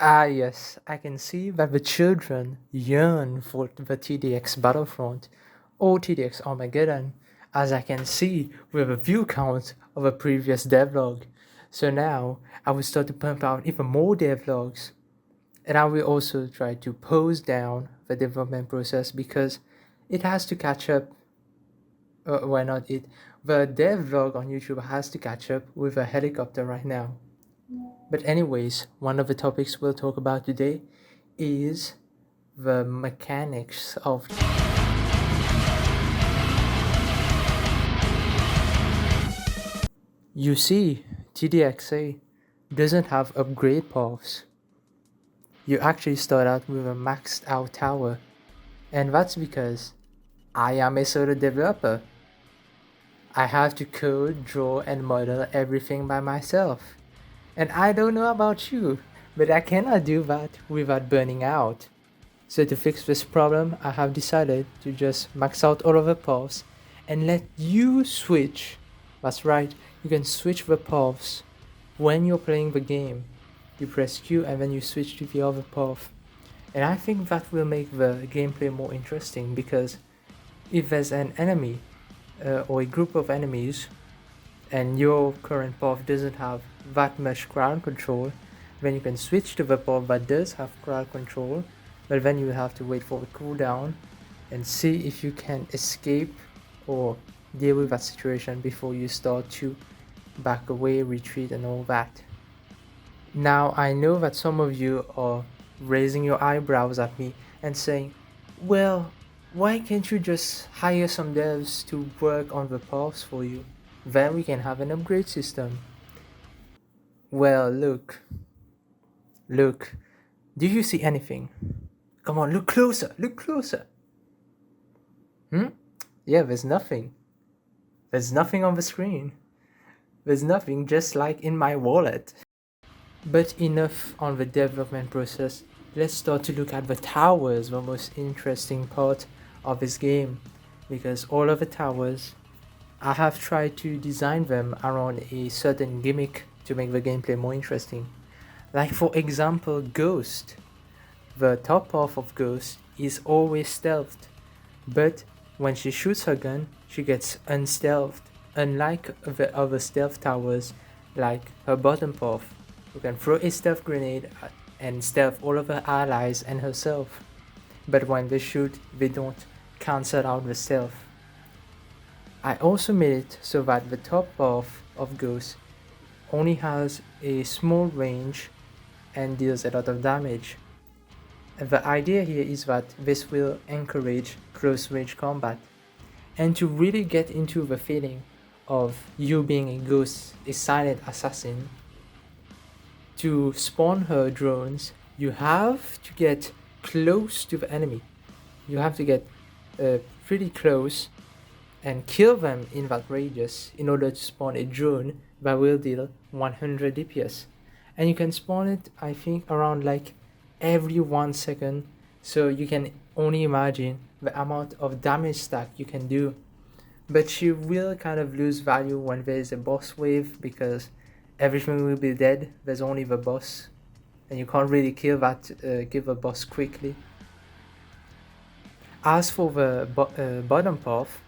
Ah, yes, I can see that the children yearn for the TDX Battlefront or TDX Armageddon, as I can see with a view count of a previous devlog. So now I will start to pump out even more devlogs, and I will also try to pose down the development process because it has to catch up. Why not it? The devlog on YouTube has to catch up with a helicopter right now. But anyways, one of the topics we'll talk about today is the mechanics of. You see, TDXA doesn't have upgrade paths. You actually start out with a maxed out tower, and that's because I am a solo developer. I have to code, draw, and model everything by myself. And I don't know about you, but I cannot do that without burning out. So to fix this problem, I have decided to just max out all of the paths and let you switch. That's right, you can switch the paths when you're playing the game. You press Q and then you switch to the other path. And I think that will make the gameplay more interesting because if there's an enemy or a group of enemies and your current path doesn't have that much crowd control, then you can switch to the path that does have crowd control, but then you will have to wait for the cooldown and see if you can escape or deal with that situation before you start to back away, retreat, and all that. Now I know that some of you are raising your eyebrows at me and saying, well, why can't you just hire some devs to work on the paths for you? Then we can have an upgrade system. Well, look, do you see anything? Come on, look closer. Yeah, there's nothing. There's nothing on the screen. There's nothing, just like in my wallet. But enough on the development process. Let's start to look at the towers, the most interesting part of this game. Because all of the towers, I have tried to design them around a certain gimmick to make the gameplay more interesting. Like for example, Ghost. The top half of Ghost is always stealthed, but when she shoots her gun, she gets unstealthed, unlike the other stealth towers like her bottom path, who can throw a stealth grenade and stealth all of her allies and herself, but when they shoot, they don't cancel out the stealth. I also made it so that the top half of Ghost only has a small range and deals a lot of damage. The idea here is that this will encourage close range combat, and to really get into the feeling of you being a ghost, a silent assassin, to spawn her drones, you have to get close to the enemy. You have to get pretty close and kill them in that radius in order to spawn a drone that will deal 100 DPS. And you can spawn it, I think, around like every 1 second, so you can only imagine the amount of damage stack you can do. But she will kind of lose value when there is a boss wave because everything will be dead, there's only the boss, and you can't really kill the boss quickly. As for the bottom path,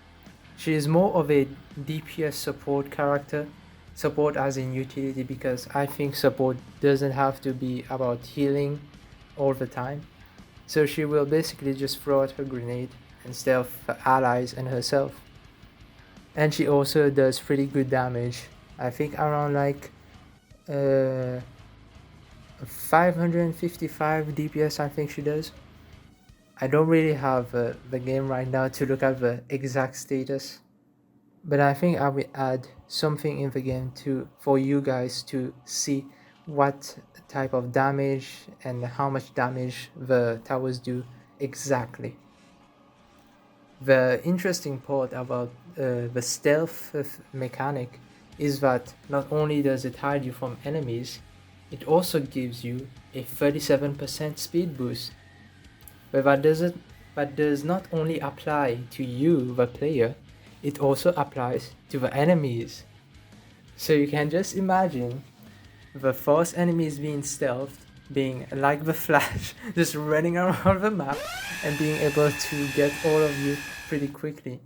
she is more of a DPS support character, support as in utility, because I think support doesn't have to be about healing all the time. So she will basically just throw out her grenade and stealth her allies and herself. And she also does pretty good damage. I think around like 555 DPS I think she does. I don't really have the game right now to look at the exact status, but I think I will add something in the game for you guys to see what type of damage and how much damage the towers do exactly. The interesting part about the stealth mechanic is that not only does it hide you from enemies, it also gives you a 37% speed boost. But that does not only apply to you, the player, it also applies to the enemies. So you can just imagine the fast enemies being stealthed being like the Flash, just running around the map and being able to get all of you pretty quickly.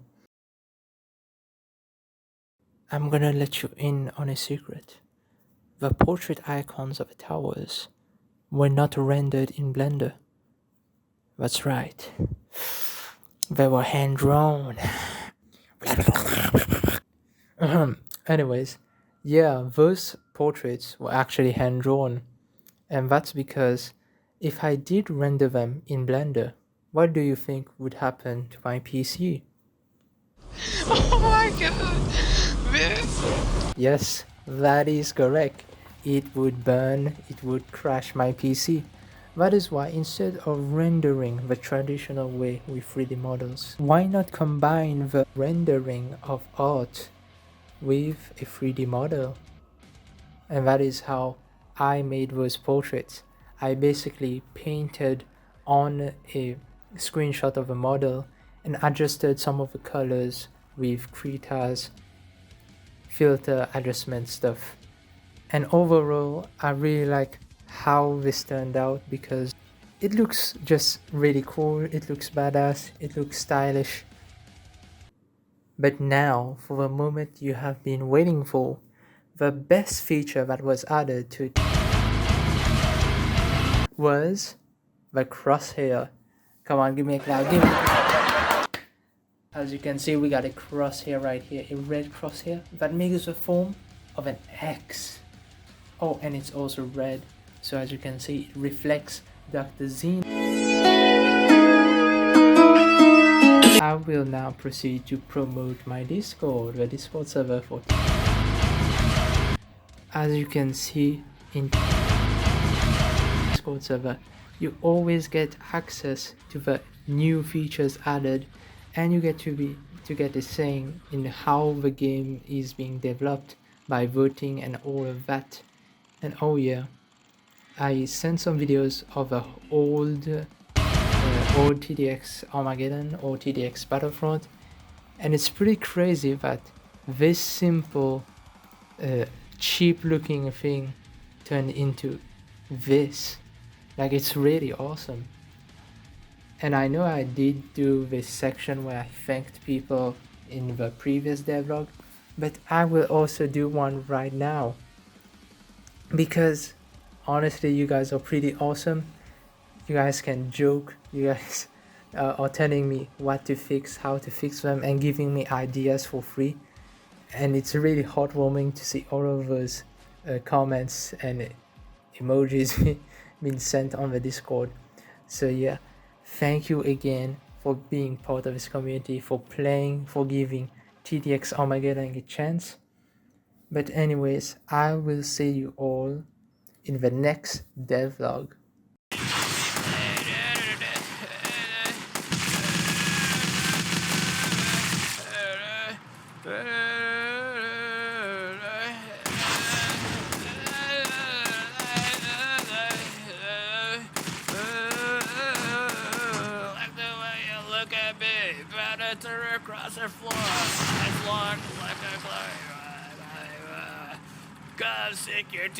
I'm gonna let you in on a secret. The portrait icons of the towers were not rendered in Blender. That's right. They were hand-drawn. Anyways, yeah, those portraits were actually hand-drawn. And that's because if I did render them in Blender, what do you think would happen to my PC? Oh my god! This? Yes, that is correct. It would burn, it would crash my PC. That is why instead of rendering the traditional way with 3D models, why not combine the rendering of art with a 3D model? And that is how I made those portraits. I basically painted on a screenshot of a model and adjusted some of the colors with Krita's filter adjustment stuff. And overall, I really like how this turned out because it looks just really cool, it looks badass, it looks stylish. But now, for the moment you have been waiting for, the best feature that was added to it was the crosshair. Come on, give me a clap, give me. As you can see, we got a crosshair right here, a red crosshair that makes the form of an X. Oh, and it's also red, so as you can see, it reflects Dr. Zine. I will now proceed to promote my Discord, the Discord server for. As you can see in Discord server, you always get access to the new features added, and you get to get a say in how the game is being developed by voting and all of that. And oh yeah, I sent some videos of the old TDX Armageddon or TDX Battlefront, and it's pretty crazy that this simple cheap looking thing turned into this. Like, it's really awesome. And I know I did do this section where I thanked people in the previous devlog, but I will also do one right now because honestly, you guys are pretty awesome. You guys can joke, you guys are telling me what to fix, how to fix them, and giving me ideas for free. And it's really heartwarming to see all of those comments and emojis being sent on the Discord. So yeah, thank you again for being part of this community, for playing, for giving TDX Armageddon a chance. But anyways, I will see you all in the next devlog. Across the floor, I walk like a clown. Come stick your